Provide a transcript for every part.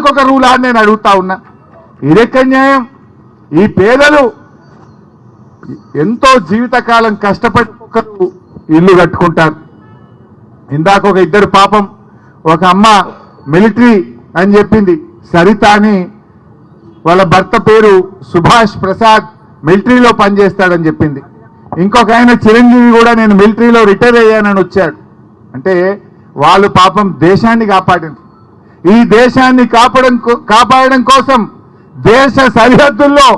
పేదలకు ఒక రూల్ అని నేను అడుగుతా ఉన్నా. ఇదెక్కడ న్యాయం? ఈ పేదలు ఎంతో జీవితకాలం కష్టపడి ఒకరు ఇల్లు కట్టుకుంటారు. ఇందాక ఒక ఇద్దరు పాపం, ఒక అమ్మ మిలిటరీ అని చెప్పింది, సరిత అని, వాళ్ళ భర్త పేరు సుభాష్ ప్రసాద్, మిలిటరీలో పనిచేస్తాడని చెప్పింది. ఇంకొక ఆయన చిరంజీవి కూడా నేను మిలిటరీలో రిటైర్ అయ్యానని వచ్చాడు. అంటే వాళ్ళు పాపం దేశాన్ని కాపాడారు. ఈ దేశాన్ని కాపాడడం కోసం దేశ సరిహద్దుల్లో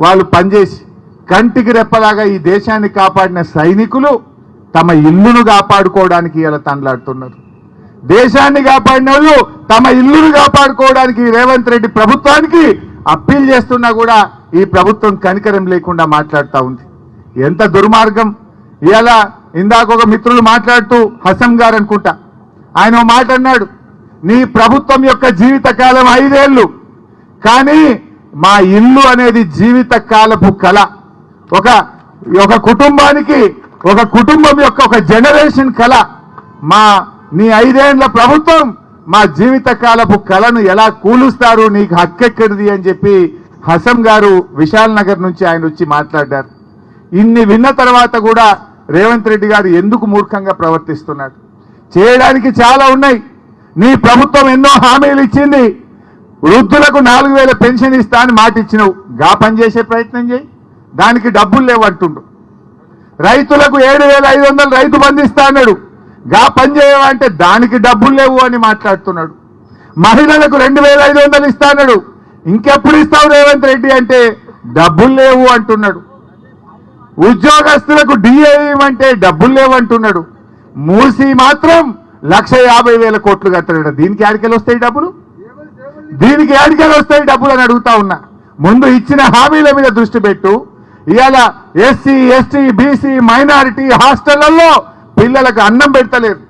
వాళ్ళు పనిచేసి కంటికి రెప్పలాగా ఈ దేశాన్ని కాపాడిన సైనికులు తమ ఇల్లును కాపాడుకోవడానికి ఇలా తండ్లాడుతున్నారు. దేశాన్ని కాపాడిన వాళ్ళు తమ ఇల్లును కాపాడుకోవడానికి రేవంత్ రెడ్డి ప్రభుత్వానికి అప్పీల్ చేస్తున్నా కూడా ఈ ప్రభుత్వం కనికరం లేకుండా మాట్లాడుతూ ఉంది. ఎంత దుర్మార్గం! ఇలా ఇందాక ఒక మిత్రులు మాట్లాడుతూ, హసం గారు అనుకుంటా, ఆయన మాట అన్నాడు, నీ ప్రభుత్వం యొక్క జీవితకాలం 5 ఏళ్ళు, కానీ మా ఇల్లు అనేది జీవితకాలపు కళ. ఒక కుటుంబానికి, ఒక కుటుంబం యొక్క ఒక జనరేషన్ కళ. నీ 5 ఏళ్ల ప్రభుత్వం మా జీవితకాలపు కళను ఎలా కూలుస్తారు, నీకు హక్కెక్కడిది అని చెప్పి హసం గారు విశాల్ నగర్ నుంచి ఆయన వచ్చి మాట్లాడారు. ఇన్ని విన్న తర్వాత కూడా రేవంత్ రెడ్డి గారు ఎందుకు మూర్ఖంగా ప్రవర్తిస్తున్నాడు? చేయడానికి చాలా ఉన్నాయి. నీ ప్రభుత్వం ఎన్నో హామీలు ఇచ్చింది. వృద్ధులకు 4000 పెన్షన్ ఇస్తా అని మాట ఇచ్చినవు, గా పని చేసే ప్రయత్నం చేయి. దానికి డబ్బులు లేవు అంటుండు. రైతులకు 7500 రైతు బంధిస్తా అన్నాడు, గా పని చేయమంటే దానికి డబ్బులు లేవు అని మాట్లాడుతున్నాడు. మహిళలకు 2500 ఇస్తా అన్నాడు, ఇంకెప్పుడు ఇస్తావు రేవంత్ రెడ్డి అంటే డబ్బులు లేవు అంటున్నాడు. ఉద్యోగస్తులకు డిఏ అంటే డబ్బులు లేవు అంటున్నాడు. మూసి మాత్రం 1,50,000 కోట్లు కట్టాడు. దీనికి ఏడికెళ్ళి వస్తాయి డబ్బులు? దీనికి ఏడికెళ్ళి వస్తాయి డబ్బులు అని అడుగుతా ఉన్నా. ముందు ఇచ్చిన హామీల మీద దృష్టి పెట్టు. ఇవాళ ఎస్సీ, ఎస్టీ, బీసీ, మైనారిటీ హాస్టళ్లలో పిల్లలకు అన్నం పెడతలేదు.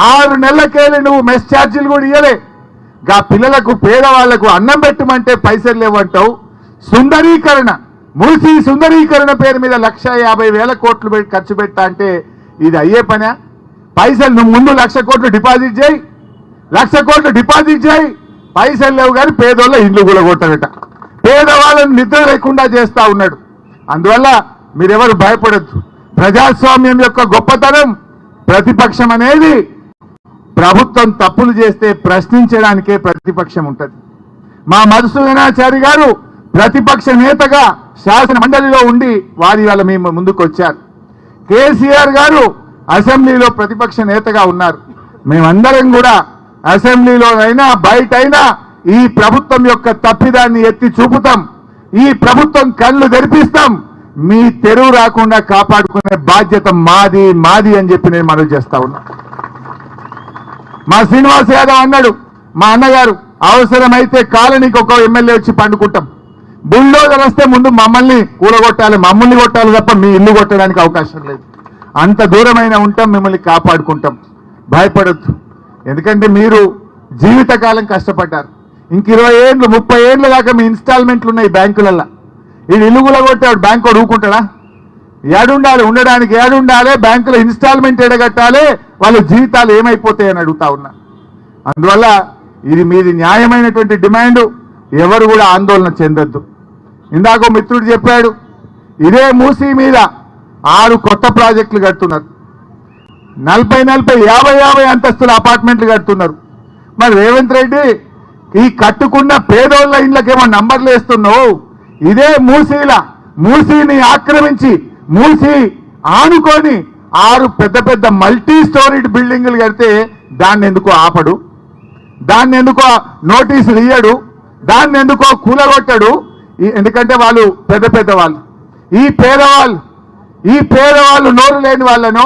6 నెలలకెళ్ళి నువ్వు మెస్ ఛార్జీలు కూడా ఇవ్వలే. గా పిల్లలకు, పేదవాళ్లకు అన్నం పెట్టమంటే పైసలు లేవంటావు. సుందరీకరణ, మూసి సుందరీకరణ పేరు మీద 1,50,000 కోట్లు ఖర్చు పెట్టా అంటే ఇది అయ్యే పనా? పైసలు నువ్వు ముందు 1,00,000 కోట్లు డిపాజిట్ చేయి, 1,00,000 కోట్లు డిపాజిట్ చేయి. పైసలు లేవు కానీ పేదోళ్ళ ఇండ్లు కూడా కొట్టడట. పేదవాళ్ళని నిద్ర లేకుండా చేస్తా ఉన్నాడు. అందువల్ల మీరెవరు భయపడద్దు. ప్రజాస్వామ్యం యొక్క గొప్పతనం, ప్రతిపక్షం అనేది ప్రభుత్వం తప్పులు చేస్తే ప్రశ్నించడానికే ప్రతిపక్షం ఉంటుంది. మా మధుసూదనాచారి గారు ప్రతిపక్ష నేతగా శాసన మండలిలో ఉండి వారి వాళ్ళ మేము ముందుకు వచ్చారు. కేసీఆర్ గారు అసెంబ్లీలో ప్రతిపక్ష నేతగా ఉన్నారు. మేమందరం కూడా అసెంబ్లీలోనైనా బయటైనా ఈ ప్రభుత్వం యొక్క తప్పిదాన్ని ఎత్తి చూపుతాం. ఈ ప్రభుత్వం కళ్ళు తెరిపిస్తాం. మీ తెరువు రాకుండా కాపాడుకునే బాధ్యత మాది అని చెప్పి నేను మనవి చేస్తా ఉన్నా. మా శ్రీనివాస్ యాదవ్ అన్నాడు, మా అన్నగారు, అవసరమైతే కాలనీకి ఒక ఎమ్మెల్యే వచ్చి పండుకుంటాం. బుల్డోజర్ వస్తే ముందు మమ్మల్ని కూలగొట్టాలి, మమ్మల్ని కొట్టాలి తప్ప మీ ఇల్లు కొట్టడానికి అవకాశం లేదు. అంత దూరమైన ఉంటాం, మిమ్మల్ని కాపాడుకుంటాం. భయపడద్దు. ఎందుకంటే మీరు జీవితకాలం కష్టపడ్డారు. ఇంక 20 ఏళ్ళు 30 ఏళ్ళ దాకా మీ ఇన్స్టాల్మెంట్లు ఉన్నాయి బ్యాంకులల్లో. ఈ ఇల్లు కూలగొట్టాడు, బ్యాంకు ఊరుకుంటాడా? ఏడుండాలి, ఉండడానికి ఏడుండాలి, బ్యాంకులో ఇన్స్టాల్మెంట్ ఎడగట్టాలి, వాళ్ళ జీవితాలు ఏమైపోతాయని అడుగుతా ఉన్నా. అందువల్ల ఇది మీది న్యాయమైనటువంటి డిమాండ్. ఎవరు కూడా ఆందోళన చెందొద్దు. ఇందాక మిత్రుడు చెప్పాడు, ఇదే మూసీ మీద 6 కొత్త ప్రాజెక్టులు కడుతున్నారు. 40 50 అంతస్తుల అపార్ట్మెంట్లు కడుతున్నారు. మరి రేవంత్ రెడ్డి ఈ కట్టుకున్న పేదోళ్ళ ఇండ్లకేమో నంబర్లు వేస్తున్నావు. ఇదే మూసీని ఆక్రమించి, మూసీ ఆనుకొని 6 పెద్ద మల్టీ స్టోరీడ్ బిల్డింగులు కడితే దాన్ని ఎందుకో ఆపడు, దాన్ని ఎందుకో నోటీసులు ఇయ్యడు, దాన్ని ఎందుకో కూలగొట్టాడు. ఎందుకంటే వాళ్ళు పెద్ద వాళ్ళు. ఈ పేదవాళ్ళు నోరు లేని వాళ్ళను,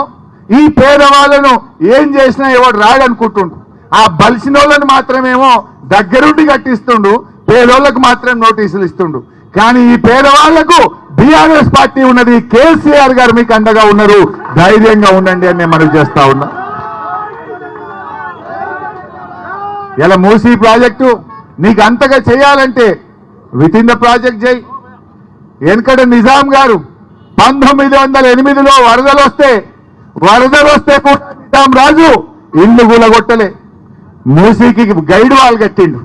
ఈ పేదవాళ్ళను ఏం చేసినా ఎవడు రాడనుకుంటుండు. ఆ బలిసినోళ్ళను మాత్రమేమో దగ్గరుండి కట్టిస్తుండు, పేదోళ్లకు మాత్రం నోటీసులు ఇస్తుండు. కానీ ఈ పేదవాళ్లకు బీఆర్ఎస్ పార్టీ ఉన్నది, కేసీఆర్ గారు మీకు అండగా ఉన్నారు. ధైర్యంగా ఉండండి అని నేను మనవి చేస్తా ఉన్నా. ఇలా మూసీ ప్రాజెక్టు నీకు అంతగా చేయాలంటే విత్ ఇన్ ద ప్రాజెక్ట్ చేయి. వెనకడ నిజాం గారు 1908లో వరదలు వస్తే కూడా నిజాం రాజు ఇల్లు కూలగొట్టలే. మూసీకి గైడ్ వాల్ కట్టిండు.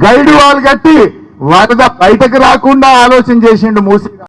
గైడ్ వాల్ కట్టి వరద బయటకు రాకుండా ఆలోచన చేసిండు మూసీ.